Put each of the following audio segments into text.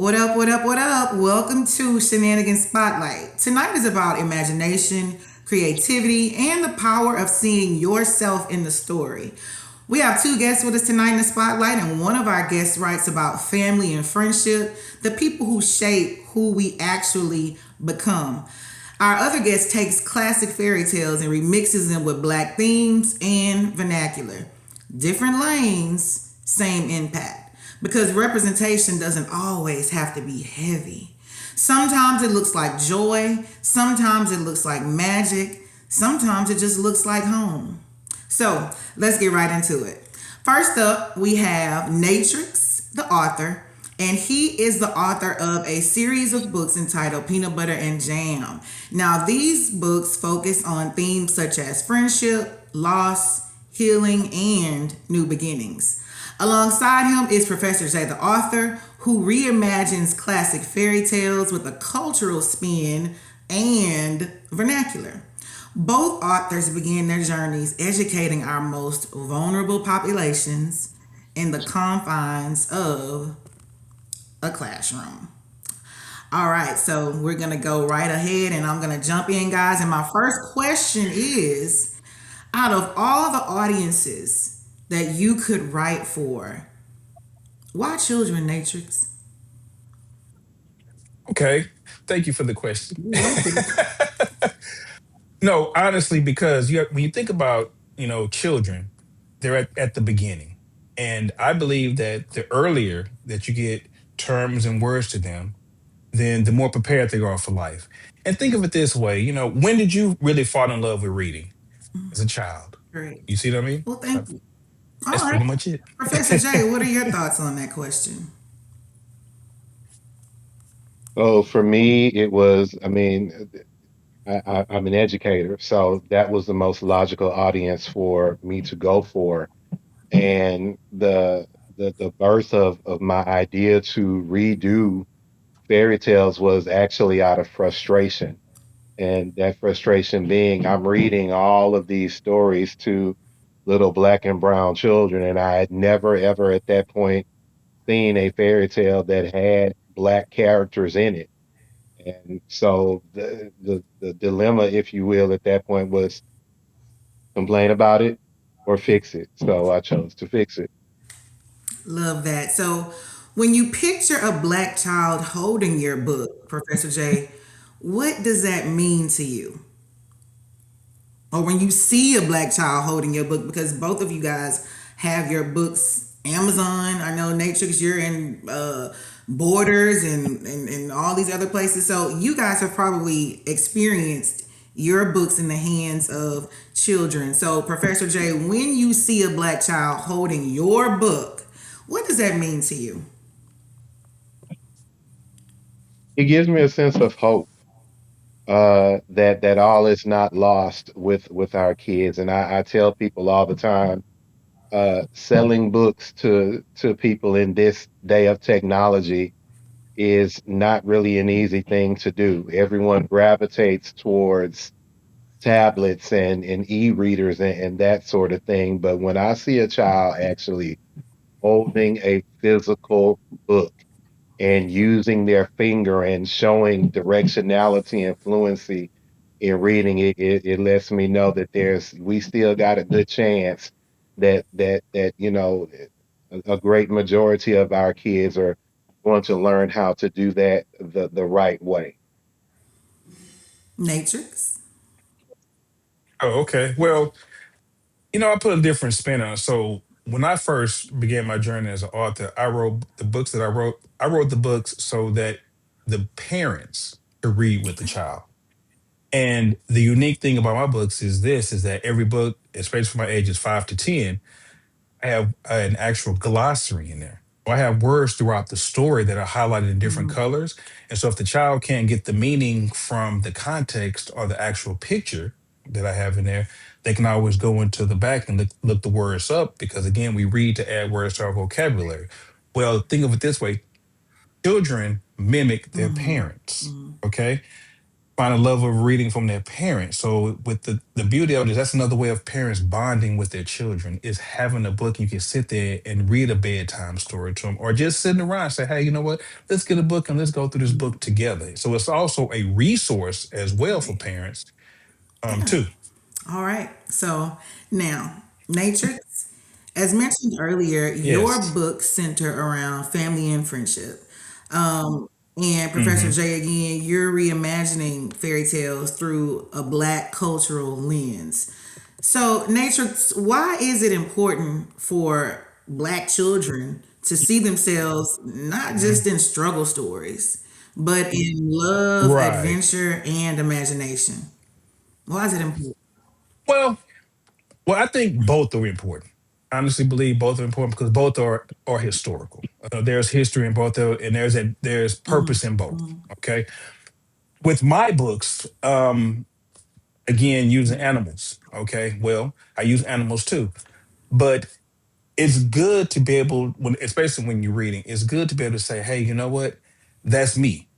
What up, what up, what up? Welcome to Shenanigans Spotlight. Tonight is about imagination, creativity, and the power of seeing yourself in the story. We have two guests with us tonight in the spotlight, and one of our guests writes about family and friendship, the people who shape who we actually become. Our other guest takes classic fairy tales and remixes them with black themes and vernacular. Different lanes, same impact. Because representation doesn't always have to be heavy. Sometimes it looks like joy, sometimes it looks like magic, sometimes it just looks like home. So let's get right into it. First up, we have Natrix, the author, and he is the author of a series of books entitled Peanut Butter and Jam. Now, these books focus on themes such as friendship, loss, healing, and new beginnings. Alongside him is Professor J, the author, who reimagines classic fairy tales with a cultural spin and vernacular. Both authors began their journeys educating our most vulnerable populations in the confines of a classroom. All right, so we're gonna go right ahead and I'm gonna jump in, guys. And my first question is, out of all the audiences that you could write for, why children, Natrix? Okay. Thank you for the question. You're welcome. No, honestly, because when you think about, children, they're at the beginning. And I believe that the earlier that you get terms and words to them, then the more prepared they are for life. And think of it this way, when did you really fall in love with reading? As a child. Great. You see what I mean? Well, thank you. All That's right. pretty much it. Professor J, what are your thoughts on that question? So for me, it was, I'm an educator, so that was the most logical audience for me to go for. And the birth of my idea to redo fairy tales was actually out of frustration. And that frustration being I'm reading all of these stories to little black and brown children, and I had never ever at that point seen a fairy tale that had black characters in it. And so the dilemma, if you will, at that point was complain about it or fix it. So I chose to fix it. Love that. So, when you picture a black child holding your book, Professor J, what does that mean to you? Or when you see a black child holding your book, because both of you guys have your books Amazon. I know Natrix, you're in Borders and all these other places. So you guys have probably experienced your books in the hands of children. So Professor J, when you see a black child holding your book, what does that mean to you? It gives me a sense of hope that all is not lost with our kids. And I tell people all the time, selling books to people in this day of technology is not really an easy thing to do. Everyone gravitates towards tablets and e-readers and that sort of thing. But when I see a child actually holding a physical book and using their finger and showing directionality and fluency in reading it, it lets me know that there's we still got a good chance that a great majority of our kids are going to learn how to do that the right way. Natrix? Oh, okay. Well, I put a different spin on it. So when I first began my journey as an author, I wrote the books that I wrote. I wrote the books so that the parents could read with the child. And the unique thing about my books is this: is that every book, especially for my ages 5 to 10, I have an actual glossary in there. I have words throughout the story that are highlighted in different Mhm. colors. And so if the child can't get the meaning from the context or the actual picture that I have in there, they can always go into the back and look the words up because, again, we read to add words to our vocabulary. Well, think of it this way: children mimic their Mhm. parents. Mhm. Okay. find a love of reading from their parents. So with the beauty of it is that's another way of parents bonding with their children is having a book you can sit there and read a bedtime story to them, or just sitting around and say, hey, you know what? Let's get a book and let's go through this book together. So it's also a resource as well for Right. parents, Yeah. too. All right. So now, Natrix, as mentioned earlier, your Yes. books center around family and friendship. Um, and Professor Hmm. J, again, you're reimagining fairy tales through a Black cultural lens. So, Natrix, why is it important for Black children to see themselves not just in struggle stories, but in love, Right. adventure, and imagination? Why is it important? Well, I think both are important. I honestly believe both are important because both are historical. There's history in both, and there's purpose in both. Okay, with my books, again using animals. Okay, well, I use animals too, but it's good to be able, when especially when you're reading, it's good to be able to say, hey, you know what, that's me.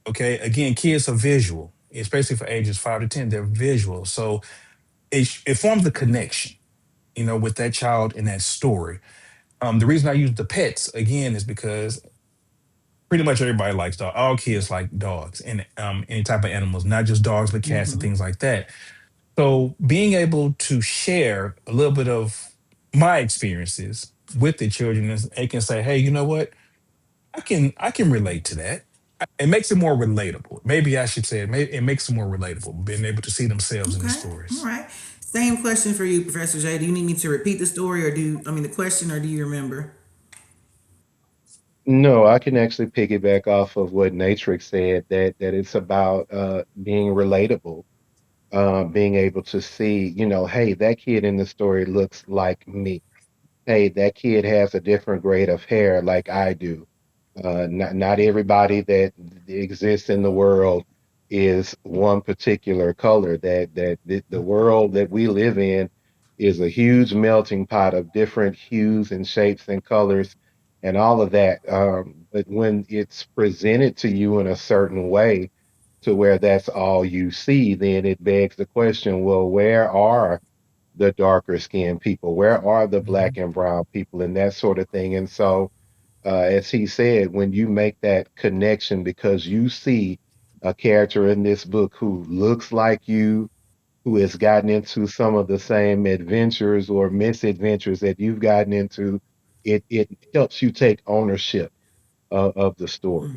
Okay, again, kids are visual, especially for ages 5 to 10. They're visual, so it forms a connection, with that child in that story. The reason I use the pets again is because pretty much everybody likes dogs. All kids like dogs and any type of animals, not just dogs, but cats and things like that. So being able to share a little bit of my experiences with the children, is they can say, "Hey, you know what? I can relate to that." It makes it more relatable. Maybe I should say it makes it more relatable, being able to see themselves in the Okay. All stories. right. Same question for you, Professor J. Do you need me to repeat the story or the question, or do you remember? No, I can actually piggyback off of what Natrix said, that it's about being relatable, being able to see, hey, that kid in the story looks like me. Hey, that kid has a different grade of hair like I do. Not everybody that exists in the world is one particular color. That the world that we live in is a huge melting pot of different hues and shapes and colors and all of that. But when it's presented to you in a certain way, to where that's all you see, then it begs the question, well, where are the darker skinned people? Where are the black Mhm. and brown people and that sort of thing? And so, as he said, when you make that connection because you see a character in this book who looks like you, who has gotten into some of the same adventures or misadventures that you've gotten into, it helps you take ownership of the story.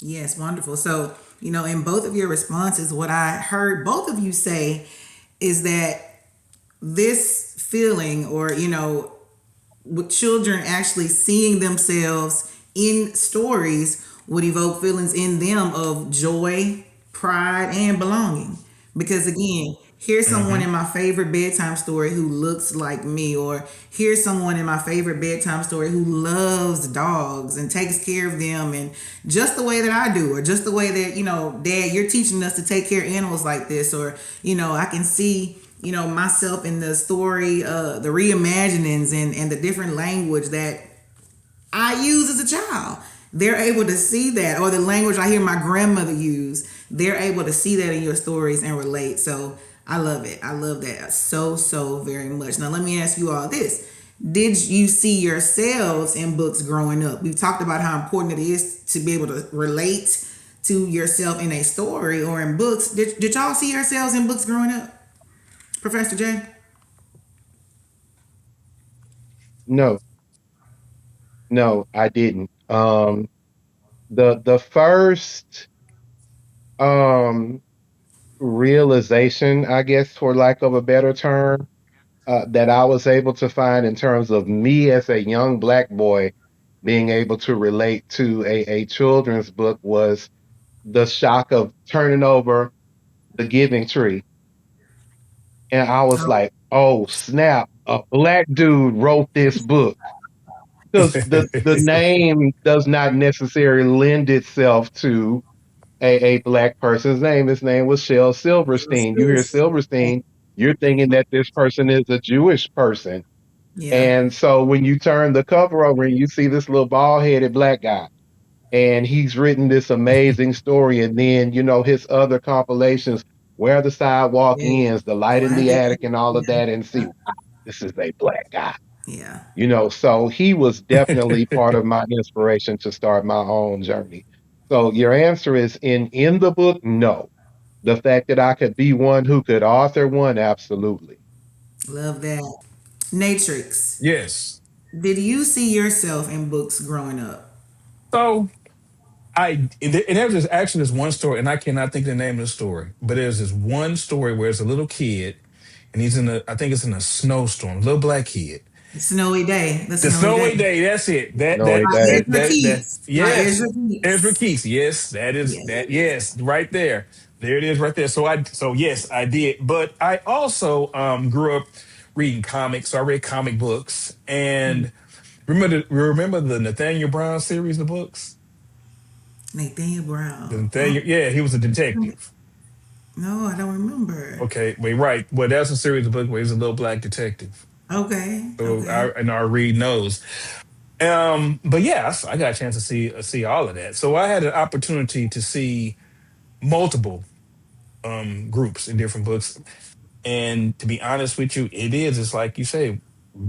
Yes, wonderful. So, in both of your responses, what I heard both of you say is that this feeling, or, with children actually seeing themselves in stories, would evoke feelings in them of joy, pride, and belonging. Because again, here's someone Mhm. in my favorite bedtime story who looks like me, or here's someone in my favorite bedtime story who loves dogs and takes care of them, and just the way that I do, or just the way that, Dad, you're teaching us to take care of animals like this, or, I can see, myself in the story, the reimaginings, and the different language that I use as a child. They're able to see that, or the language I hear my grandmother use. They're able to see that in your stories and relate. So I love it. I love that so, so very much. Now, let me ask you all this. Did you see yourselves in books growing up? We've talked about how important it is to be able to relate to yourself in a story or in books. Did y'all see yourselves in books growing up, Professor J? No, no, I didn't. The first um realization, I guess, for lack of a better term, that I was able to find in terms of me as a young black boy being able to relate to a children's book was the shock of turning over the Giving Tree. And I was Oh, like, oh, snap, a black dude wrote this book. Because the name does not necessarily lend itself to a black person's name. His name was Shel Silverstein. You hear Silverstein, you're thinking that this person is a Jewish person. yeah. And so when you turn the cover over and you see this little bald headed black guy, and he's written this amazing story. And then, his other compilations, Where the Sidewalk Yeah. Ends, The Light in Glad the that. Attic, and all of Yeah. that, and see, wow, this is a black guy. Yeah. So he was definitely part of my inspiration to start my own journey. So your answer is in the book, no. The fact that I could be one who could author one, absolutely. Love that. Natrix. Yes. Did you see yourself in books growing up? So and there's this actually this one story, and I cannot think of the name of the story, but there's this one story where it's a little kid, and he's in a I think it's in a snowstorm, little black kid. The Snowy Day. The The Snowy Day. snowy day. That's it. That No, that it By does. that Ezra that that. Keats. By Ezra Yes, Ezra Keats. Keith. Yes, that is that. Yes. Yes, right there. There it is, right there. So yes, I did. But I also grew up reading comics. So I read comic books, and remember the Nathaniel Brown series of books. Nathaniel The Brown. Nathaniel, yeah, he was a detective. No, I don't remember. Okay, wait, right. Well, that's a series of books where he's a little black detective. Okay. So Okay. I read those. But yes, I got a chance to see all of that. So I had an opportunity to see multiple groups in different books. And to be honest with you, it's like you say,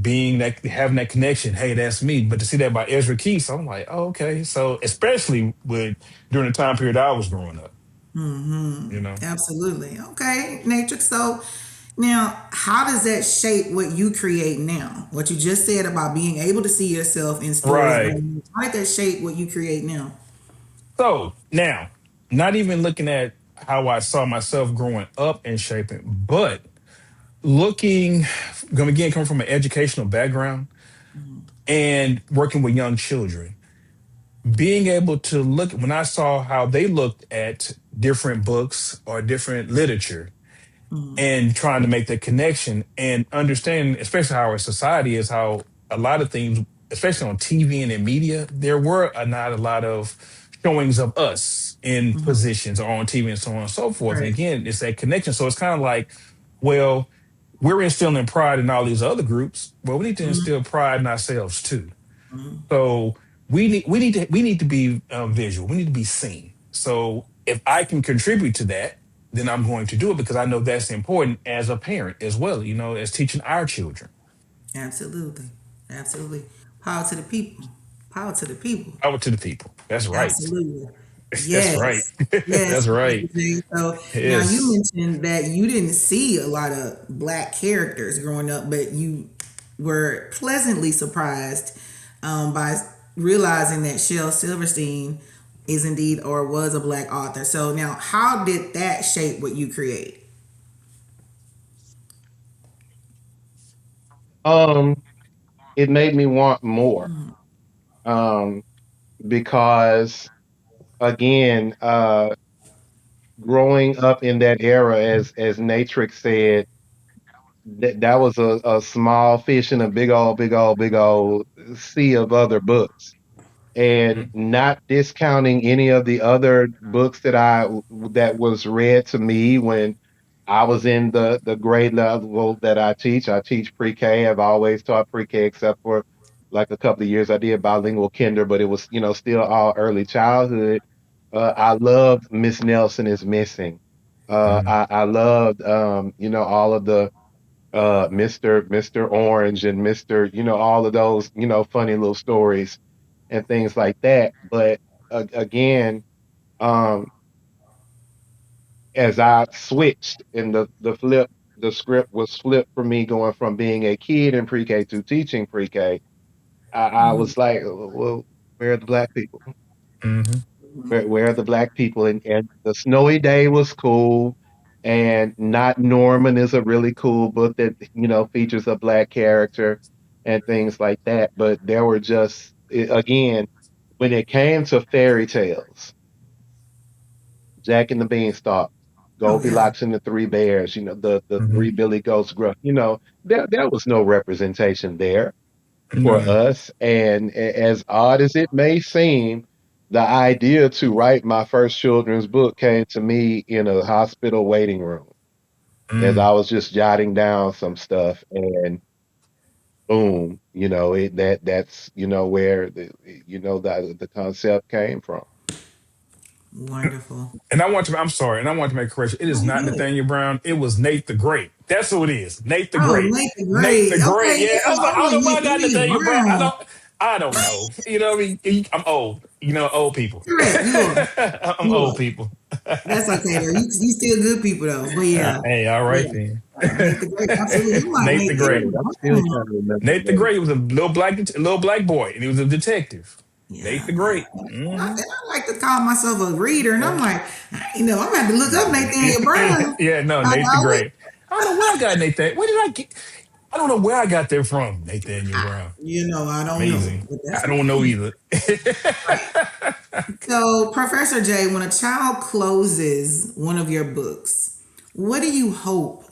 being that having that connection, hey, that's me. But to see that by Ezra Keith, I'm like, oh, okay. So especially with during the time period I was growing up, you know. Absolutely. Okay, Natrix. So now, how does that shape what you create now? What you just said about being able to see yourself in stories. Right. Growing up, how did that shape what you create now? So now, not even looking at how I saw myself growing up and shaping, but looking, going again, coming from an educational background and working with young children, being able to look, when I saw how they looked at different books or different literature and trying to make the connection and understand, especially how our society is, how a lot of things, especially on TV and in media, there were not a lot of showings of us in positions or on TV and so on and so forth. And Right. again, it's that connection. So it's kind of like, well, we're instilling pride in all these other groups. Well, we need to instill pride in ourselves too. So we need to be visual. We need to be seen. So if I can contribute to that, then I'm going to do it because I know that's important as a parent as well. As teaching our children. Absolutely. Absolutely. Power to the people. Power to the people. Power to the people. That's right. Absolutely. That's right. Yes. Yes, That's Professor right. J. So now you Yes. mentioned that you didn't see a lot of black characters growing up, but you were pleasantly surprised by realizing that Shel Silverstein is indeed or was a black author. So now, how did that shape what you create? Um, it made me want more. Um, because again, growing up in that era, as Natrix said, that was a small fish in a big old sea of other books. And Mhm. not discounting any of the other books that was read to me when I was in the grade level that I teach. I teach pre-K. I've always taught pre-K except for like a couple of years I did bilingual kinder, but it was, still all early childhood. I loved Miss Nelson is Missing. Mhm. I loved, all of the Mr. Orange and Mr. All of those, funny little stories and things like that. But again, um, as I switched and the script was flipped for me going from being a kid in pre-K to teaching pre-K, I was like, well, where are the black people? Mhm. Where are the black people? And the Snowy Day was cool. And Not Norman is a really cool book that, features a black character and things like that. But there were just, again, when it came to fairy tales, Jack and the Beanstalk, Oh yeah. Goldilocks and the Three Bears, the Three Mhm. Billy Goats Gruff, there was no representation there for None. us. And as odd as it may seem, the idea to write my first children's book came to me in a hospital waiting room as Mm. I was just jotting down some stuff. And boom, that's where the concept came from. Wonderful. And I want to, I'm sorry, and I want to make a correction. It is Oh, not good. Nathaniel Brown. It was Nate the Great. That's who it is. Nate the Oh, Great. Nate the Nate Great. the Great. Okay, Yeah. yeah. I was like, I I'm don't like know why I got Nathaniel Nathaniel Brown. Brown. I don't know. You know what I mean? I'm old. You know, old people. Correct. You are. I'm You old are. people. That's okay though. You still good people though. But yeah, Hey, all right yeah. then. Nate the Great. Absolutely. I'm like Nate the Nate. Right. Great. It I'm still was, trying to remember Nate the that. Great was a little black boy, and he was a detective. Nate yeah. the Great. And I like to call myself a reader, and I'm like, I'm gonna have to look up Nathaniel Brown. Yeah, no, I Nate the always, Great. I don't know where I got Nathan. Where did I get? I don't know where I got that from, Nathaniel Brown. I don't know, Amazing. but that's I don't know okay. either. Right. So, Professor J, when a child closes one of your books, what do you hope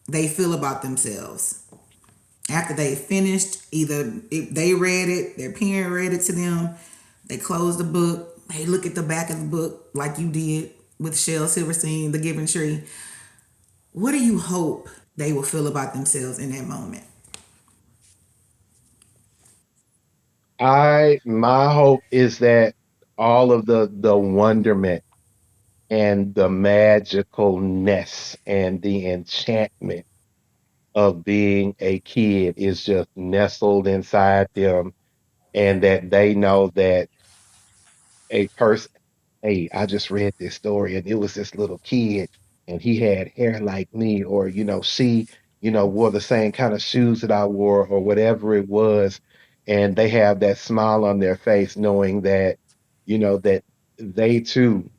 they feel about themselves after they finished? Either if they read it, their parent read it to them, they close the book, they look at the back of the book like you did with Shel Silverstein, The Giving Tree. What do you hope they will feel about themselves in that moment? My hope is that all of the wonderment and the magicalness and the enchantment of being a kid is just nestled inside them, and that they know that a person, hey, I just read this story and it was this little kid and he had hair like me, or, she, wore the same kind of shoes that I wore, or whatever it was. And they have that smile on their face knowing that they too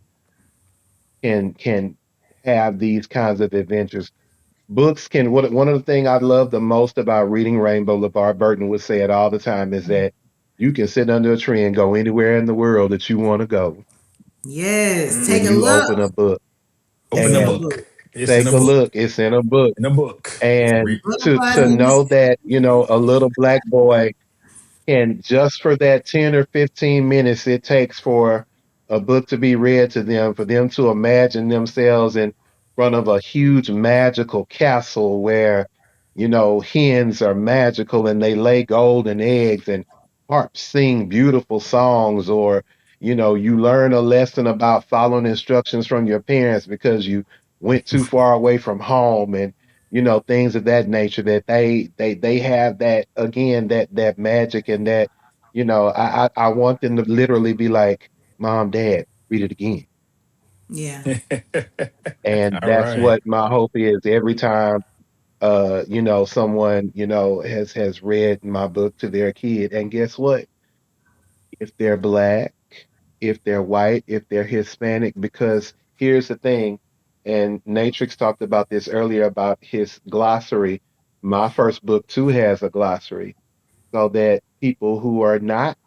can have these kinds of adventures. Books can, one of the things I love the most about reading Rainbow, LeVar Burton would say it all the time, is that you can sit under a tree and go anywhere in the world that you want to go Yes, take when a Mhm. you look. open a book. Open It's the in the And book. book. It's in take a a book. look, it's in a book. In a book. And to Butterflies. know that, a little black boy, and just for that 10 or 15 minutes it takes for a book to be read to them, for them to imagine themselves in front of a huge magical castle where, hens are magical and they lay golden eggs, and harps sing beautiful songs, or, you learn a lesson about following instructions from your parents because you went too far away from home, and things of that nature, that they have that, again, that magic, and that, I want them to literally be like, Mom, Dad, read it again. Yeah. And All that's right. what my hope is every time someone, has read my book to their kid. And guess what? If they're black, if they're white, if they're Hispanic, because here's the thing, and Natrix talked about this earlier about his glossary. My first book too has a glossary, so that people who are not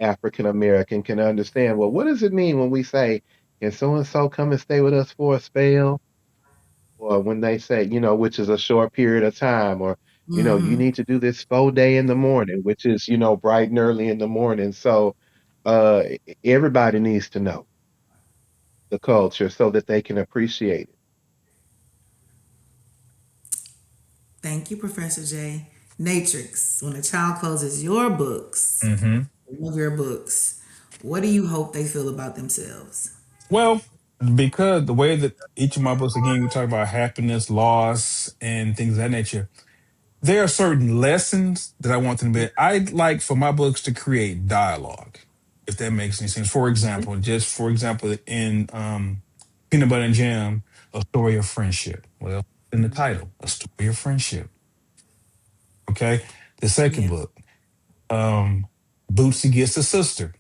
African American can understand, well, what does it mean when we say, can so and so come and stay with us for a spell? Or when they say, which is a short period of time, or, you Mm-hmm. need to do this full day in the morning, which is, bright and early in the morning. So everybody needs to know the culture so that they can appreciate it. Thank you, Professor J. Natrix, when a child closes your books, Hmm. one of your books, what do you hope they feel about themselves? Well, because the way that each of my books, again, we talk about happiness, loss, and things of that nature. There are certain lessons that I want them to be. I'd like for my books to create dialogue, if that makes any sense. For example, just for example, in Peanut Butter and Jam, a story of friendship. Well, in the title, a story of friendship. Okay. The second Yeah. book, um, Bootsy gets a sister.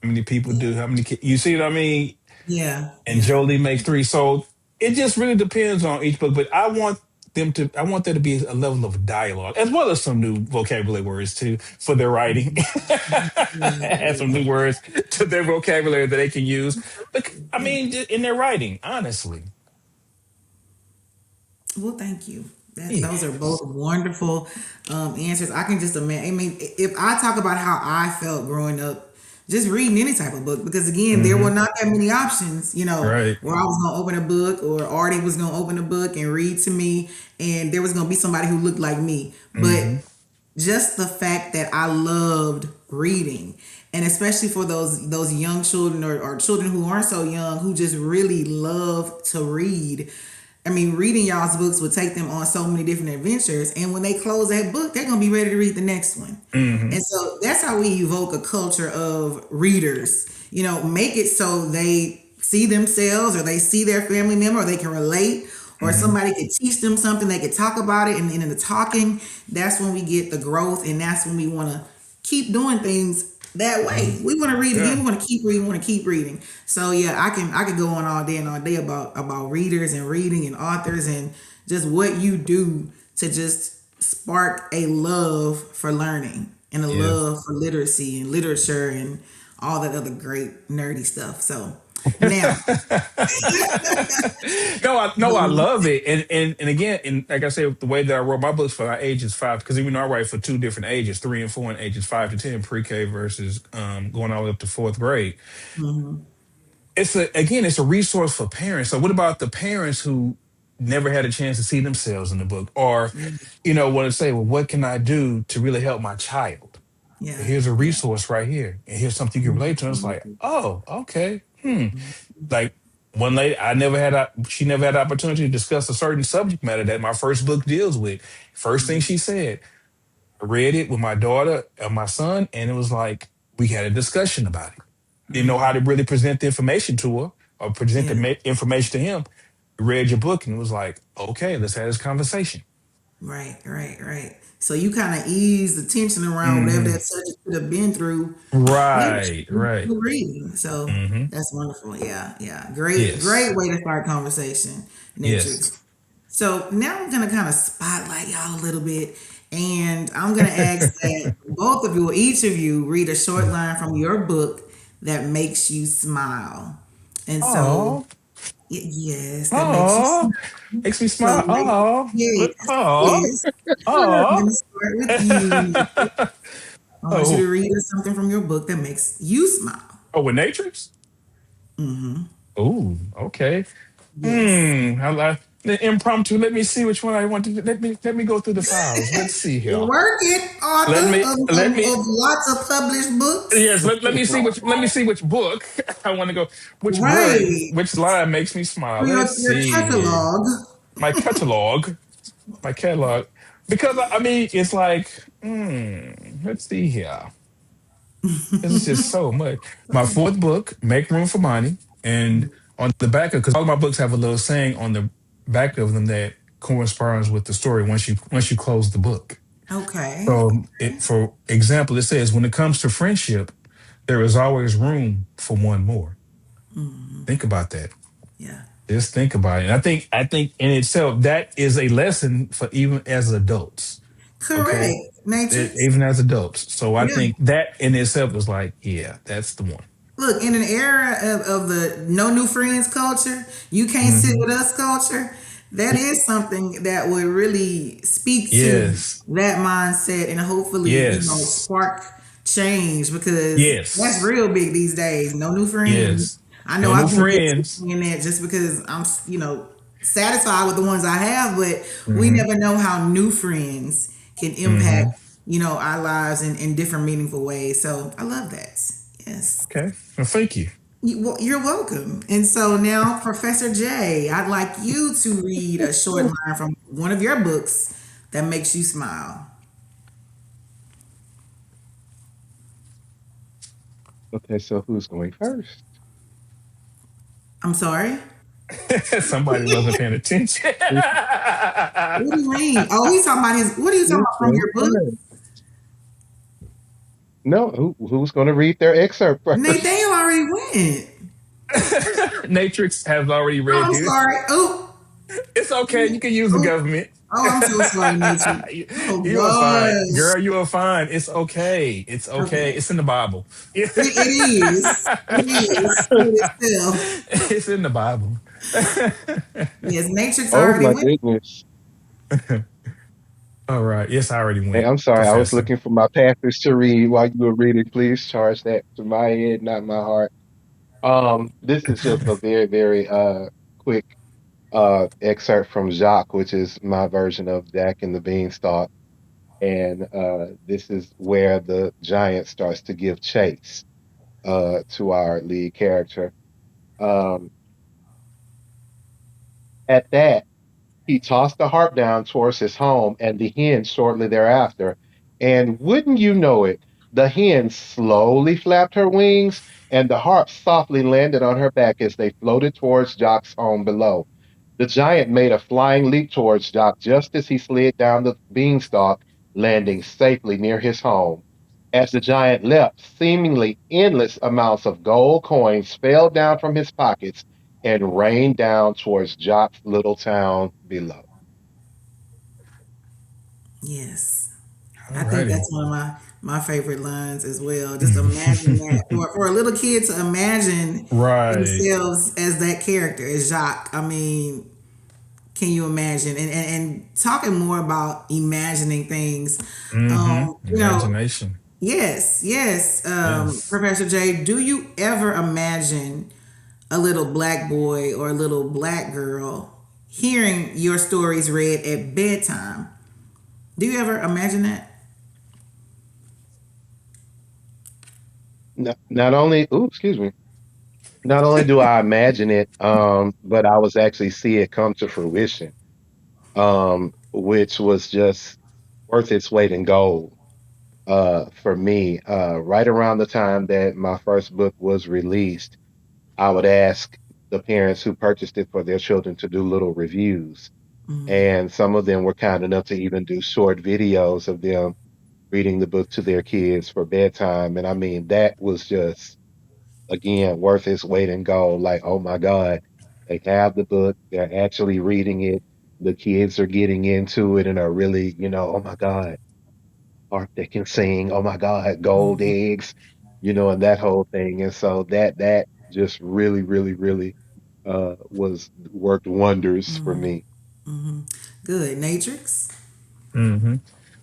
How many people Yeah. do? How many kids? You see what I mean? Yeah. And Yeah. Jolie makes three. So it just really depends on each book. But I want there to be a level of dialogue as well as some new vocabulary words too for their writing. Add some new words to their vocabulary that they can use. But I Yeah. mean, in their writing, honestly. Well, thank you. Those are both Yes. wonderful answers. I can just imagine. I mean, if I talk about how I felt growing up, just reading any type of book, because again, there were Hmm. not that many options, Right. where I was going to open a book or Artie was going to open a book and read to me, and there was going to be somebody who looked like me. But Hmm. just the fact that I loved reading, and especially for those young children, or children who aren't so young, who just really love to read. I mean, reading y'all's books would take them on so many different adventures, and when they close that book, they're gonna be ready to read the next one. Hmm. And so that's how we evoke a culture of readers. Make it so they see themselves, or they see their family member, or they can relate, or Hmm. somebody could teach them something, they could talk about it, and in the talking, that's when we get the growth, and that's when we want to keep doing things that Hmm. way. We want to read again, Yeah. we want to keep reading, we want to keep reading. So yeah, I could go on all day and all day about readers and reading and authors, and just what you do to just spark a love for learning, and a Yeah. love for literacy and literature and all that other great nerdy stuff. So now, No, I love it, and again, and like I said, the way that I wrote my books for our ages five, because even though I write for two different ages, 3 and 4, and ages 5 to 10, pre-K versus going all the way up to fourth grade. mhm, It's a resource for parents. So what about the parents who never had a chance to see themselves in the book, or want to say, well, what can I do to really help my child? yeah, Here's a yeah, resource right here, and here's something you can relate to. And it's like, mhm, oh, okay. Like one lady, she never had the opportunity to discuss a certain subject matter that my first book deals with. First thing she said, I read it with my daughter and my son, and it was like we had a discussion about it. Didn't know how to really present the information to her, or present the yeah. information to him. Read your book, and it was like, okay, let's have this conversation. Right, right, right. So you kind of ease the tension around whatever Hmm. that subject could have been through. Yeah, Right, right. through reading. So Hmm. that's wonderful. Yeah, yeah. Great, great Yes, way to start conversation, yes. Natrix. So now I'm gonna kind of spotlight y'all a little bit, and I'm gonna ask that both of you, or each of you, read a short line from your book that makes you smile. And so, Oh, yes, that makes you oh, smile. makes me So, smile. Oh, yes, oh, yes. I'm oh. gonna start with you. I want you to Oh, read us something from your book that makes you smile. oh, with Natrix? Oh, okay. Yes. I like the impromptu. Let me see which one I want to. Let me go through the files. Let's see here. Work it, Let author me let me of lots of published books. yes. Let me see which book I want to go. Which word? Right. Which line makes me smile? For Let's your see here. catalog. My catalog. My catalog. Because I mean, it's like, let's see here. This is just so much. My fourth book, Make Room for Money, and on the back of, because all my books have a little saying on the back of them that corresponds with the story once you close the book. Okay. So, for example, it says, when it comes to friendship, there is always room for one more. Think about that. Yeah. Just think about it. And I think in itself that is a lesson for even as adults. Okay, Correct. Matrix. Even as adults. So I Yeah. think that in itself is like, yeah, that's the one. Look, in an era of the no new friends culture, you can't sit Hmm. with us culture, that is something that would really speak to Yes. that mindset, and hopefully, Yes. spark change, because that's Yes. real big these days. No new friends. Yes. I know No new I've been guilty friends. of doing that just because I'm, satisfied with the ones I have, but we Hmm. never know how new friends can impact, Hmm. our lives in different meaningful ways. So I love that. Yes. Okay. Well, thank you. You're welcome. And so now, Professor J, I'd like you to read a short line from one of your books that makes you smile. Okay, so who's going first? I'm sorry? Somebody wasn't paying attention. Who's What do you mean? Oh, he's talking about what are you talking who's about from going your book? first? No, who's going to read their excerpt first? Nathaniel already went. Natrix has already Oh, read I'm his. sorry. Oh, It's okay. You can use the oh, government. oh, I'm so sorry, Nature. you, Oh, you are fine, gosh. girl. You are fine. It's okay. It's okay. Okay. It's in the Bible. It is. It is. It is still. It's in the Bible. Yes, Matrix Oh already my went. goodness. All right. Yes, I already Hey, went, I'm sorry. I was Professor. looking for my passage to read while you were reading. Please charge that to my head, not my heart. This is just a very, very quick excerpt from Jacques, which is my version of Jack and the Beanstalk. And this is where the giant starts to give chase to our lead character. Um, at that, he tossed the harp down towards his home and the hen shortly thereafter. And wouldn't you know it, the hen slowly flapped her wings, and the harp softly landed on her back as they floated towards Jock's home below. The giant made a flying leap towards Jock just as he slid down the beanstalk, landing safely near his home. As the giant leapt, seemingly endless amounts of gold coins fell down from his pockets and rained down towards Jock's little town below. Yes. I think Alrighty. that's one of my favorite lines as well. Just imagine that for a little kid to imagine Right. themselves as that character, as Jacques. I mean, can you imagine? And talking more about imagining things, you know, Imagination. yes, yes, Yes. Professor J, do you ever imagine a little black boy or a little black girl hearing your stories read at bedtime? Do you ever imagine that? Not only, ooh, excuse me, not only do I imagine it, but I was actually see it come to fruition, which was just worth its weight in gold for me. Right around the time that my first book was released, I would ask the parents who purchased it for their children to do little reviews. And some of them were kind enough to even do short videos of them reading the book to their kids for bedtime. And I mean, that was just, again, worth its weight in gold. Like, oh my God, they have the book, they're actually reading it. The kids are getting into it and are really, oh my God, harp that can sing. Oh my God, gold Mhm, eggs, and that whole thing. And so that just really, really, really was worked wonders for me. mhm. Good. Natrix? hmm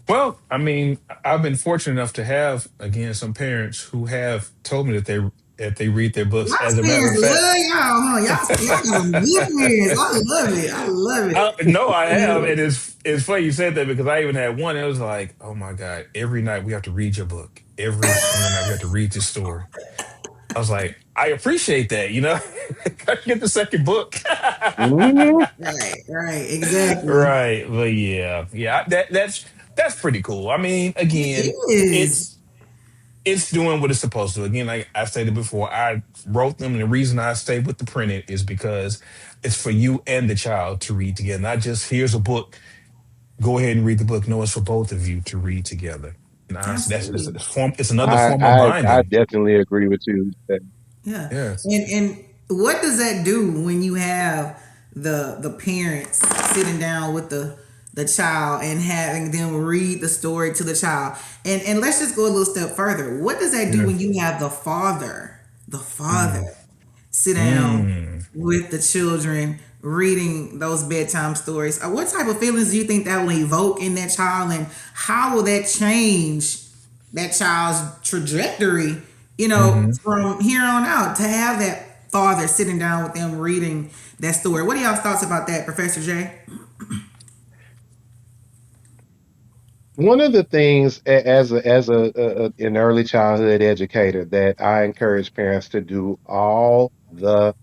Well, I mean, I've been fortunate enough to have again some parents who have told me that they read their books. Y'all As a matter parents of fact, love y'all, huh? Y'all got some good parents. I love it. I love no, I have, it. and it's funny you said that because I even had one. It was like, oh my god, every night we have to read your book. Every single night we have to read this story. I was like, I appreciate that, I get the second book. Mhm. Right, right, exactly. Right. But yeah, that's pretty cool. I mean, It again, is. it's it's doing what it's supposed to. Again, like I stated before, I wrote them, and the reason I stayed with the printed is because it's for you and the child to read together. Not just here's a book, go ahead and read the book. No, it's for both of you to read together. And honestly, that's Absolutely. a form. It's another I, form of I I binding. definitely agree with you. Yeah. Yes. And what does that do when you have the parents sitting down with the child and having them read the story to the child? And let's just go a little step further. What does that do Yeah. when you have the father Mm. sit down Mm. with the children reading those bedtime stories? What type of feelings do you think that will evoke in that child, and how will that change that child's trajectory, Hmm. from here on out, to have that father sitting down with them reading that story? What are y'all's thoughts about that, Professor J? One of the things an early childhood educator that I encourage parents to do all the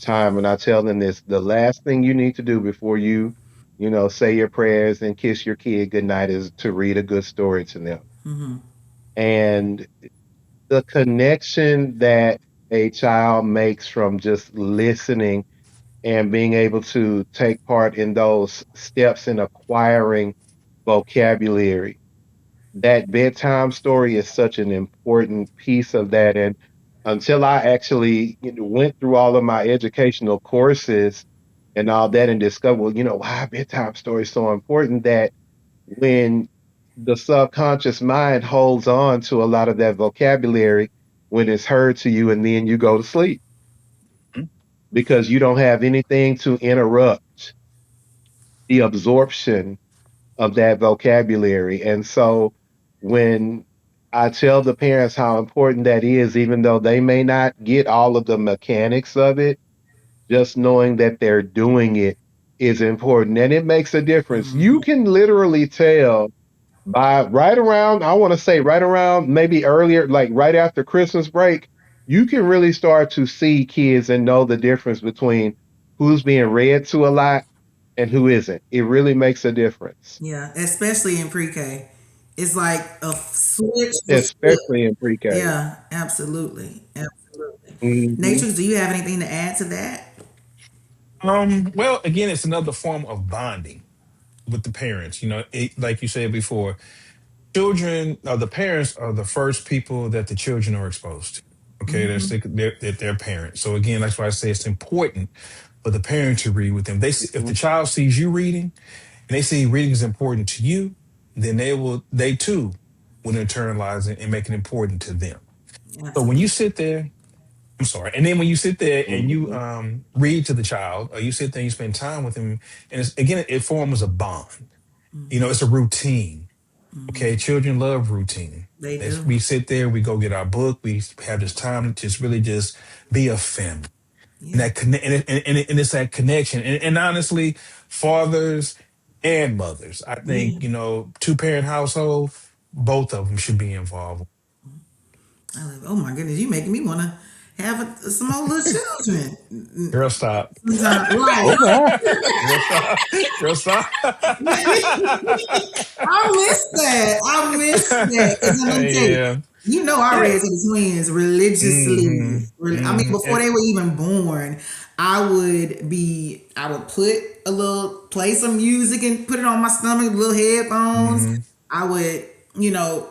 time, and I tell them this: the last thing you need to do before you say your prayers and kiss your kid goodnight is to read a good story to them. And the connection that a child makes from just listening and being able to take part in those steps in acquiring vocabulary, that bedtime story is such an important piece of that. And until I actually went through all of my educational courses and all that and discovered, well, why bedtime story is so important, that when the subconscious mind holds on to a lot of that vocabulary when it's heard to you and then you go to sleep because you don't have anything to interrupt the absorption of that vocabulary. And so when I tell the parents how important that is, even though they may not get all of the mechanics of it, just knowing that they're doing it is important and it makes a difference. You can literally tell by right around, I want to say right around maybe earlier, like right after Christmas break, you can really start to see kids and know the difference between who's being read to a lot and who isn't. It really makes a difference, Yeah, especially in pre-K. It's like a switch was flipped. especially in pre-K. Yeah, absolutely. Absolutely. Hmm. Natrix, do you have anything to add to that? Well, again, it's another form of bonding with the parents. Like you said before, children, the parents are the first people that the children are exposed to. Okay, Hmm. they're their parents. So again, that's why I say it's important for the parent to read with them. If the child sees you reading and they see reading is important to you, then they too will internalize it and make it important to them. So when you Absolutely. sit there, I'm sorry, and then when you sit there and you Hmm. read to the child, or you sit there and you spend time with them, and again, it forms a bond. It's a routine. Okay, children love routine. They As do. we sit there, we go get our book, we have this time to just really just be a family. And Yeah. that connect, and it's that connection. And honestly, fathers and mothers, I think, Yeah. two-parent household, both of them should be involved. Oh my goodness, you making me want to have some more little children. Girl, stop. Sometimes, right? Oh my. Girl, stop. Girl, stop. I miss that. I miss that. Because let me tell you, Yeah. you know, I Yeah. read to the twins religiously. Hmm. I mean, Hmm. before they were even born, I would put play some music and put it on my stomach, little headphones. Hmm. I would,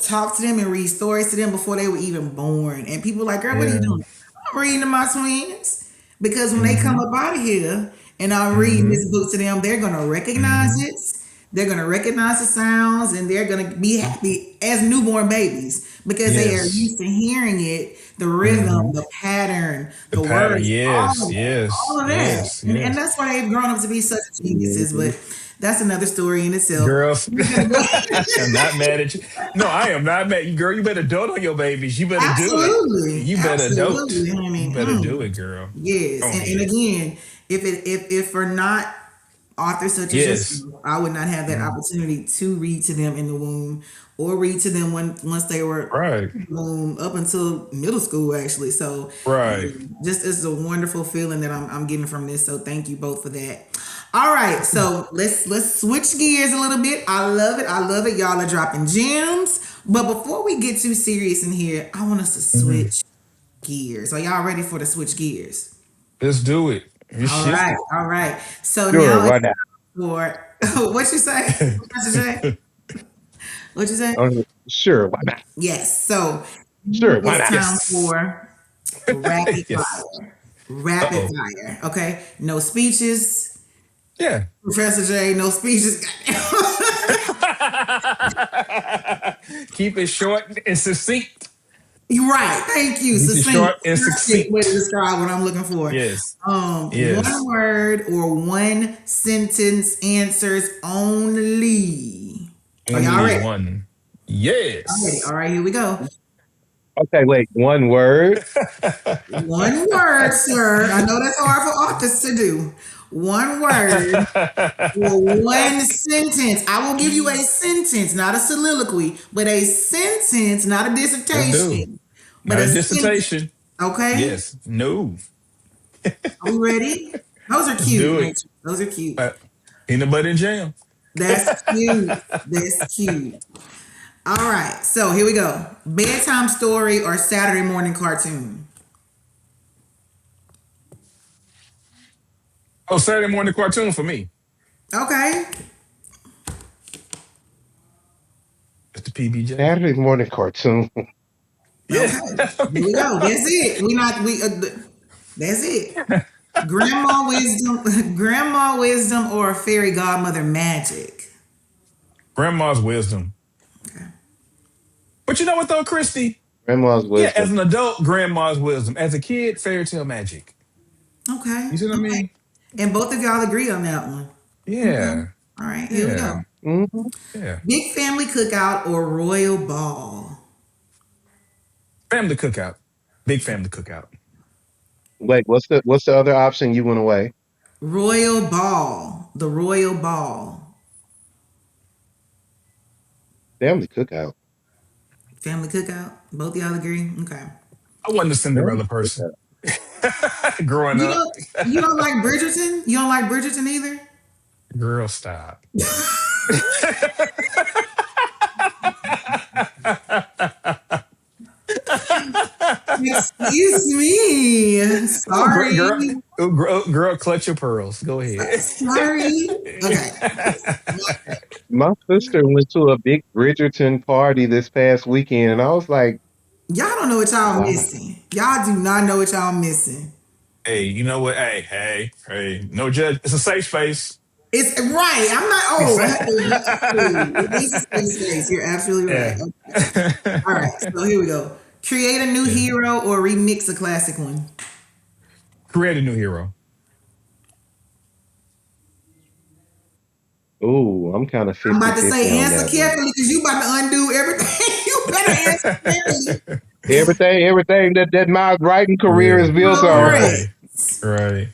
talk to them and read stories to them before they were even born. And people were like, girl, what are you Yeah. doing? I'm reading to my twins. Because when they come Hmm. up out of here and I'm reading Hmm. this book to them, they're gonna recognize Hmm. it. They're gonna recognize the sounds and they're gonna be happy as newborn babies because they are Yes. used to hearing it, the rhythm, Hmm. the pattern, The the pattern. words, Yes. all Yes. of that. Yes. And Yes. that's why they've grown up to be such geniuses. Hmm. But that's another story in itself. Girls, We're gonna go. I'm not mad at you. No, I am not mad. Girl, you better dote on your babies. You better do it. Absolutely, You better absolutely, dote. You honey. better do it, girl. Go Yes, and ahead. again, if for not authors such as Yes. yourself, I would not have that Mm. opportunity to read to them in the womb or read to them once they were Right. in the womb up until middle school, actually. So, Right. just it's a wonderful feeling that I'm getting from this. So, thank you both for that. All right, so let's switch gears a little bit. I love it. I love it. Y'all are dropping gems. But before we get too serious in here, I want us to Mhm. switch gears. Are y'all ready for the switch gears? Let's do it. You All shift right, it. all right. So Sure, now it's why not? for what you say, Professor J? What you say? Sure, why not? Yes. So Sure, why it's not? time Yes. for rapid Yes. fire. Rapid Uh-oh. fire. Okay. No speeches. Yeah. Professor J, no speeches. Keep it short and succinct. You're right. Thank you. Keep it Succinct. short and Perfect way to succinct. describe what I'm looking for. Yes. One Yes. word or one sentence answers only. Are y'all Only ready? one. I'm ready. All Yes. right, here we go. Okay, wait, one word. One word, sir. I know that's hard for authors to do. One word or one sentence. I will give you a sentence, not a soliloquy, but a sentence, not a Let's do. dissertation, but Not a a sentence. dissertation. Okay? Yes. No. Are we ready? Those are Let's cute, do it. Rachel. Those are cute. Uh, Peanut butter and jam. That's cute. That's cute. All right. So here we go. Bedtime story or Saturday morning cartoon? Oh, Saturday morning cartoon for me. Okay. It's the PBJ. Saturday morning cartoon. Yeah. Okay. Here we go. That's it. That's it. Grandma wisdom, grandma wisdom, or fairy godmother magic. Grandma's wisdom. But you know what though, Christy? Grandma's Yeah, as wisdom. an adult, grandma's wisdom. As a kid, fairy tale magic. Okay. You see what I Okay. mean? And both of y'all agree on that one. Okay. Yeah. All right. Here we go. Yeah. Hmm. Yeah. Big family cookout or royal ball. Family cookout. Big family cookout. Wait, what's the other option you went away? Royal ball. The royal ball. Family Cookout. Family Cookout. Both y'all agree? Okay. I wasn't a Family Cinderella person Cookout. growing You up. don't you don't like Bridgerton? You don't like Bridgerton either? Girl, stop. Excuse me. Oh, Sorry. girl, clutch your pearls. Go ahead. Sorry. Okay. My sister went to a big Bridgerton party this past weekend, and I was like, Y'all don't know what y'all wow. missing. Y'all do not know what y'all missing. Hey, you know what? Hey, no judge. It's a safe space. It's right. I'm not. Oh, hey, it is a safe space. You're absolutely right. Yeah. Okay. All right. So here we go. Create a new Yeah. hero or remix a classic one. Create a new hero. Ooh, I'm kind of I'm about to 50-50 say on answer that one. carefully because you about to undo everything. You better answer carefully. Everything that my writing career Yeah. is built on. Right. Correct. Right.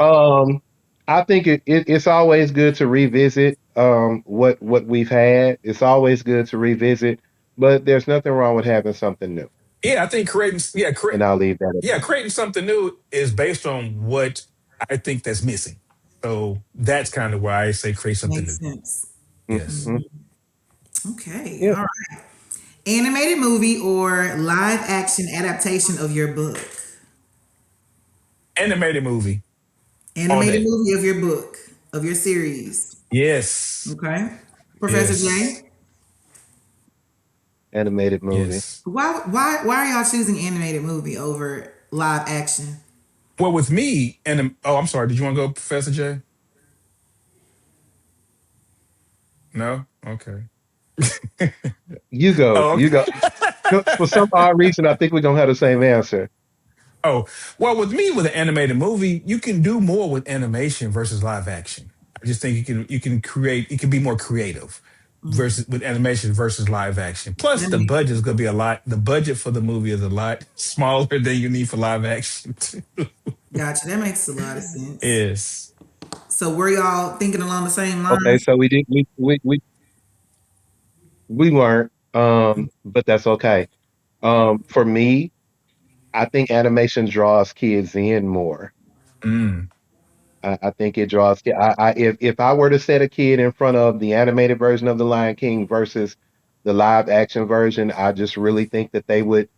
Um, I think it's always good to revisit what we've had. It's always good to revisit, but there's nothing wrong with having something new. Yeah, I think And I'll leave that at that. creating something new is based on what I think that's missing. So that's kind of why I say create something Makes new. sense. Yes. Hmm. Okay. Yeah. All right. Animated movie or live action adaptation of your book. Animated movie all Animated day. movie of your book, of your series. Yes. Okay. Professor Yes. J. Animated movie. Yes. Why are y'all choosing animated movie over live action? Well, with me, and oh, I'm sorry. Did you want to go, Professor J? No. Okay. You go. Oh, You okay. go. For some odd reason, I think we're gonna have the same answer. Oh, well, with me, with an animated movie, you can do more with animation versus live action. I just think you can create. You can be more creative versus with animation versus live action. Plus, That the makes budget is going to be a lot. The budget for the movie is a lot smaller than you need for live action. Gotcha. That makes a lot of sense. Yes. So were y'all thinking along the same Okay, lines? so we did we weren't, but that's okay. For me, I think animation draws kids in more. Mm. I think it draws. If I were to set a kid in front of the animated version of The Lion King versus the live action version, I just really think that they would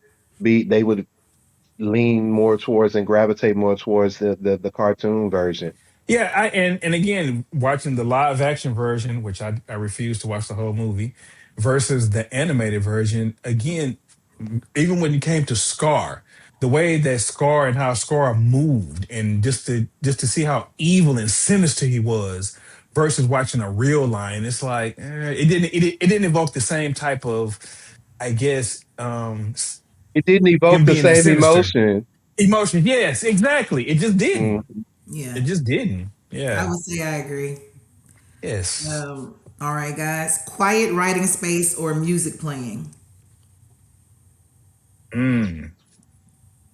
lean more towards and gravitate more towards the cartoon version. Yeah, and again, watching the live action version, which I refuse to watch the whole movie, versus the animated version. Again, even when it came to Scar, the way that Scar and how Scar moved, and just to see how evil and sinister he was, versus watching a real lion, it's like it didn't evoke the same type of, I guess, It didn't evoke him the being that same sinister emotion. emotion. Yes, exactly. It just didn't. Mm, Yeah. It just didn't. I Yeah. would say I agree. Yes. All right, guys. Quiet writing space or music playing. Mm.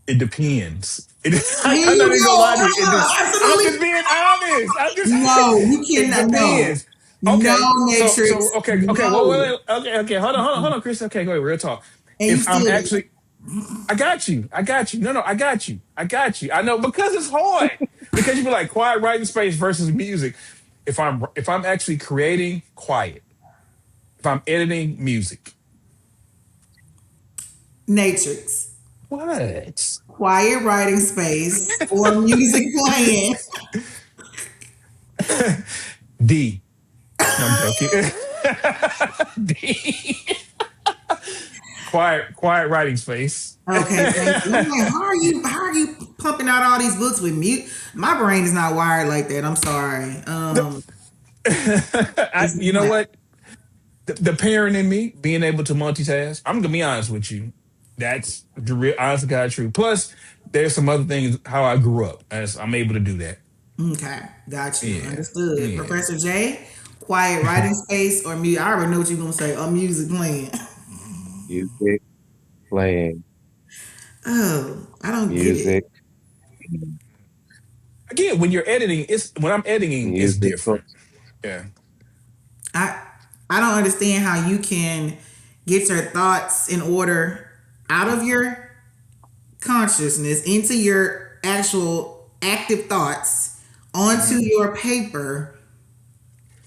It depends. Here I'm not you even gonna go. lie to you. I'm Absolutely. just being honest. No, you It cannot. No. depends. No, Okay. Matrix. Okay. Wait, wait, No. wait. Okay. Hold on, Chris. Okay, go ahead. Real talk. And you If I'm still actually, I got you. No, I got you. I know because it's hard. Because you be like quiet writing space versus music. If I'm actually creating, quiet. If I'm editing, music. Natrix. What? Quiet writing space or music playing. D. No, I'm joking. D. Quiet writing space. Okay, thank you. I'm like, how are you pumping out all these books with mute? My brain is not wired like that. I'm sorry. It's You know not. what? The parent in me being able to multitask. I'm gonna be honest with you. That's the real honest to God truth. Plus, there's some other things how I grew up as I'm able to do that. Okay, got you. Yeah, Understood. yeah. Professor J, quiet writing space or music? I already know what you're gonna say. Or music playing. music playing, Oh, I don't get it. music, Again, when you're editing, it's when I'm editing, it's music. different. Yeah. I I don't understand how you can get your thoughts in order out of your consciousness into your actual active thoughts onto Mhm. your paper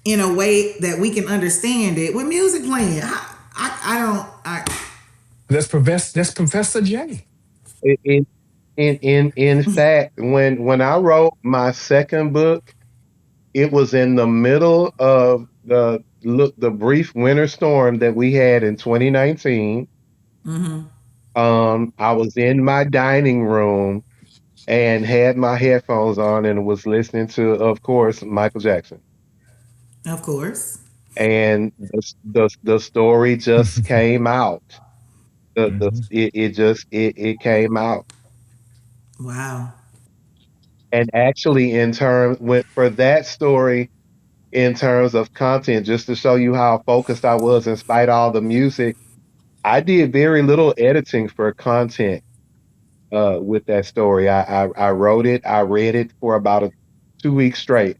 in a way that we can understand it with music playing. I don't. That's Professor J. In in fact, when I wrote my second book, it was in the middle of the brief winter storm that we had in 2019. Mm-hmm. I was in my dining room and had my headphones on and was listening to, of course, Michael Jackson. Of course. And the story just came out. Mhm. It came out. Wow. And actually, in terms with for that story, in terms of content, just to show you how focused I was, in spite of all the music, I did very little editing for content with that story. I wrote it, I read it for about 2 weeks straight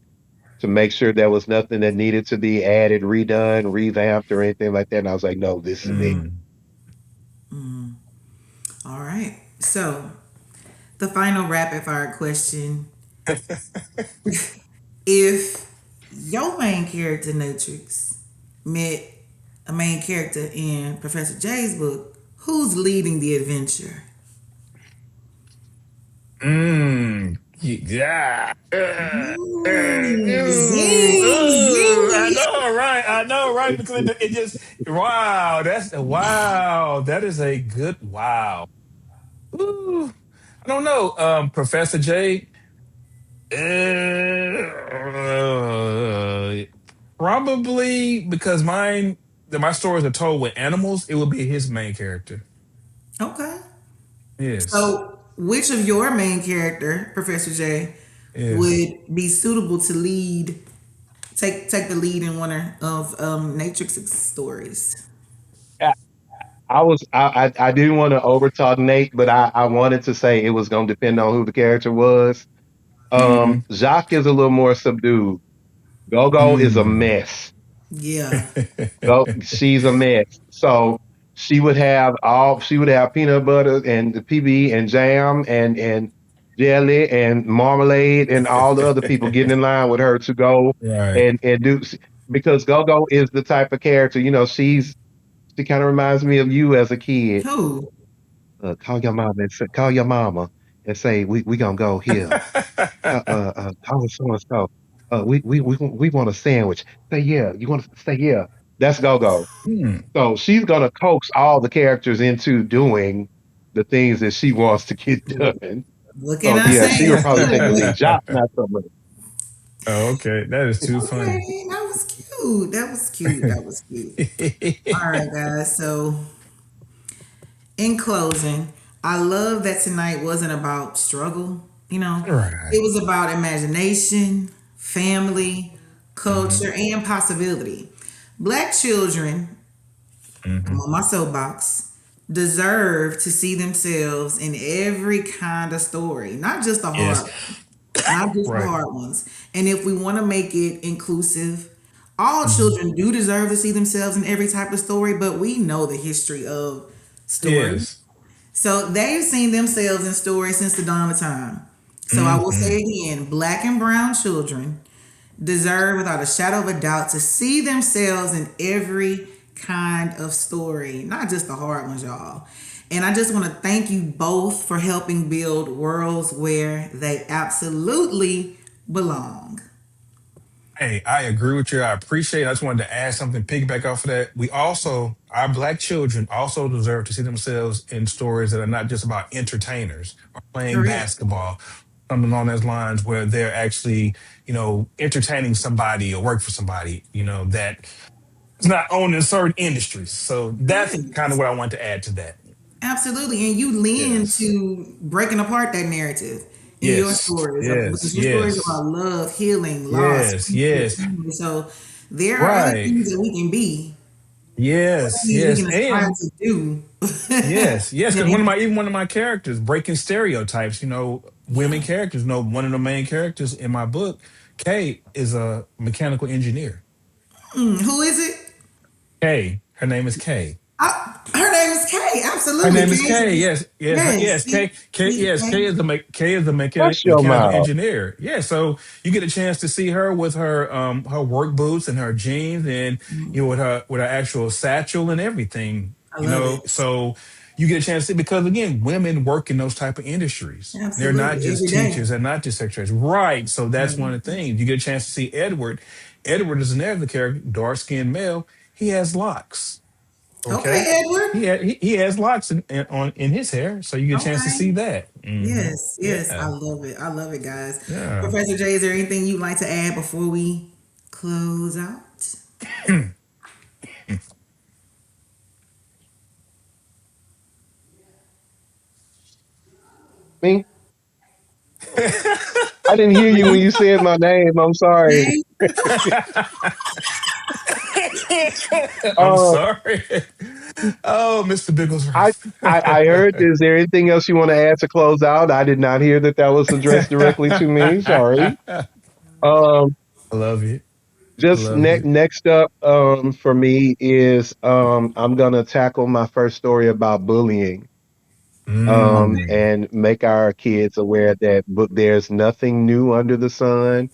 to make sure there was nothing that needed to be added, redone, revamped, or anything like that. And I was like, no, this is it. Mm. All right. So the final rapid fire question: if your main character Natrix met a main character in Professor J's book, who's leading the adventure? Yeah. Zing, I zing. know, right? I know, right? Because it just wow. That's wow. That is a good wow. Ooh. I don't know, Professor J. Uh, Probably because my stories are told with animals. It would be his main character. Okay. Yes, So, which of your main character, Professor J, yes. would be suitable to lead? Take the lead in one of Natrix's stories. I, I didn't want to overtalk Nate, but I wanted to say it was going to depend on who the character was. Mm-hmm. Jacques is a little more subdued. Gogo is a Mm. mess. Yeah. Go, she's a mess. So she would have peanut butter and the PB and jam and jelly and marmalade and all the other people getting in line with her to go Right. and do, because Gogo is the type of character, she kind of reminds me of you as a kid. Who? Call your mama and say we gonna go here. Call so and so. We want a sandwich. Say yeah. You want to say yeah. That's Gogo. Hmm. So she's gonna coax all the characters into doing the things that she wants to get done. What can So I yeah, say? she would probably take the lead. Josh, not so much. Oh, okay, that is too funny. Okay, that was cute. That was cute. That was cute. All right, guys. So, in closing, I love that tonight wasn't about struggle. It Right. was about imagination, family, Mm-hmm. culture, and possibility. Black children, I'm Mm-hmm. on my soapbox, deserve to see themselves in every kind of story, not just the Yes. hard, not just the Right. hard ones. And if we want to make it inclusive, all Hmm. children do deserve to see themselves in every type of story, but we know the history of story. Yes. So they've seen themselves in stories since the dawn of time. So I will Mm-hmm. say again, black and brown children deserve without a shadow of a doubt to see themselves in every kind of story, not just the hard ones, y'all. And I just want to thank you both for helping build worlds where they absolutely belong. Hey, I agree with you. I appreciate it. I just wanted to add something, piggyback off of that. Our black children also deserve to see themselves in stories that are not just about entertainers or playing Correct. basketball, something along those lines where they're actually, entertaining somebody or work for somebody, that is not owned in certain industries. So that's kind of Right. what I want to add to that. Absolutely. And you lean Yes. to breaking apart that narrative in your Yes. stories because Yes. your stories are Yes. about love, healing, loss, Yes. friendship, Yes. family. So there are other Right. things that we can be, Yes. things we Yes. can aspire And to do. yes, yes, because And- even one of my characters breaking stereotypes. Women yeah. characters. One of the main characters in my book, Kay, is a mechanical engineer. Who is it? Kay. Her name is Kay. Her name is Kay. Her Absolutely, name is Kay. Kay. Yes, yes, Yes, yes. see, Kay. see, Yes, Kay. Kay is the Hush your mechanical mouth. engineer. Yeah, so you get a chance to see her with her work boots and her jeans, and with her actual satchel and everything. I love it. So you get a chance to see, because again, women work in those type of industries. They're not Absolutely, just every day. teachers and not just secretaries, right? So that's one Right. of the things you get a chance to see. Edward. Edward is another character, dark skinned male. He has locks. Okay. Okay, Edward. He has locks in his hair, so you get a chance to Okay. see that. Yes, yes. I Yeah, love it. I love it, guys. yeah. Professor J, is there anything you'd like to add before we close out? Me, I didn't hear you when you said my name. I'm sorry. Jay? I'm Uh, sorry. Oh, Mr. I, Bigglesworth. I heard. Is there anything else you want to add to close out? I did not hear that that was addressed directly to me. Sorry. I Um, love you. I just love you. next up, for me is I'm gonna tackle my first story about bullying. Mm, And make our kids aware that there's nothing new under the sun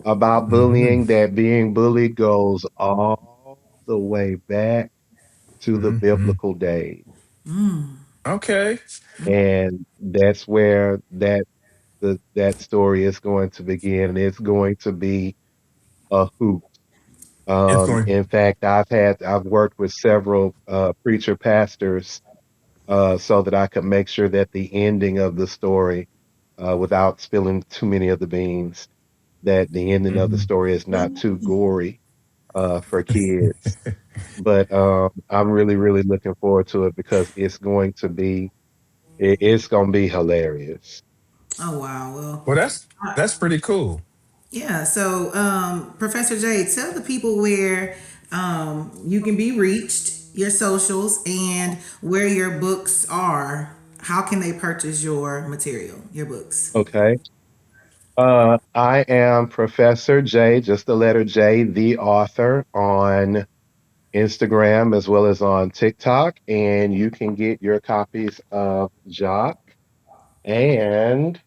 about hmm bullying. That being bullied goes all the way back to the hmm biblical days, Okay. and that's where that story is going to begin. And it's going to be a hoot. It's going. In fact, I've worked with several preacher pastors so that I could make sure that the ending of the story, without spilling too many of the beans, that the ending of the Mhm. story is not too gory for kids. But I'm really, really looking forward to it because it's going to be hilarious. Oh wow. Well, Well, that's pretty cool. yeah. So, Professor J, tell the people where you can be reached, your socials, and where your books are. How can they purchase your material, your books? Okay. I am Professor J, just the letter J, the author, on Instagram as well as on TikTok, and you can get your copies of Jock and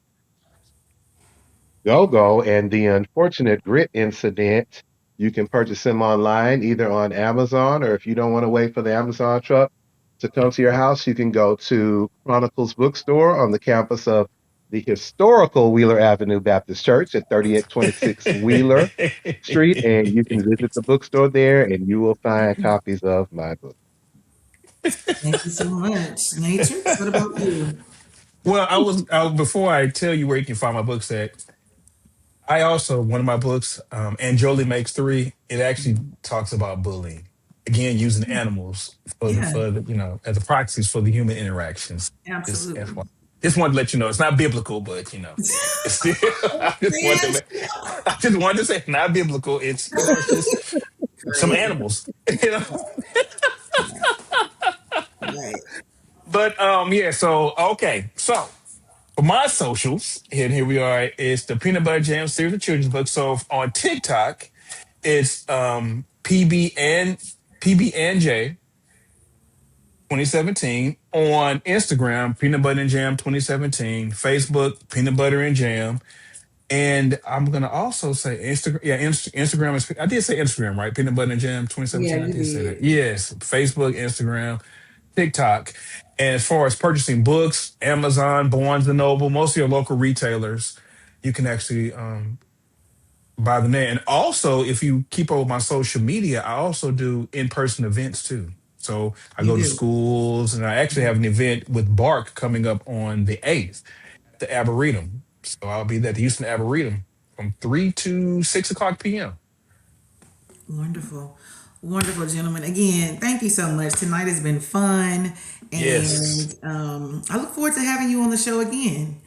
Go and the unfortunate grit incident. You can purchase them online either on Amazon, or if you don't want to wait for the Amazon truck to come to your house, you can go to Chronicles Bookstore on the campus of the historical Wheeler Avenue Baptist Church at 3826 Wheeler Street, and you can visit the bookstore there and you will find copies of my book. Thank you so much. Natrix, what about you? Well, before I tell you where you can find my books at, I also, one of my books, and Jolie Makes Three, it actually talks about bullying. Again, using animals Yeah, as the proxies for the human interactions. Just absolutely. FYI. Just wanted to let you know it's not biblical, but it's still. I just wanted to Yes. I just wanted to say it's not biblical. It's it's just some Crazy. animals. You know. Right. Right. But yeah. So okay. So for my socials, and here we are, it's the Peanut Butter Jam series of children's books. So on TikTok, it's PB and J 2017. On Instagram, Peanut Butter and Jam 2017. Facebook, Peanut Butter and Jam. And I'm gonna also say Instagram. Yeah, Instagram is. I did say Instagram, right? Peanut Butter and Jam Yeah, 2017. I you did say that. did. Yes, Facebook, Instagram, TikTok. And as far as purchasing books, Amazon, Barnes and Noble, most of your local retailers, you can actually buy them there. And also, if you keep up with my social media, I also do in-person events too. So I You go to do. schools, and I actually have an event with Bark coming up on the 8th at the Arboretum. So I'll be there at the Houston Arboretum from 3 to 6 o'clock p.m. Wonderful. Wonderful, gentlemen. Again, thank you so much. Tonight has been fun. Yes. And I look forward to having you on the show again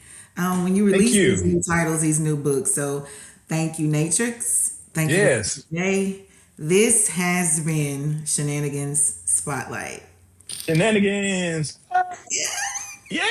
when you Thank release these you. new titles, these new books. So thank you, Natrix. Thank you, Professor Yes. J. This has been Shenanigans Spotlight. Shenanigans. Yeah.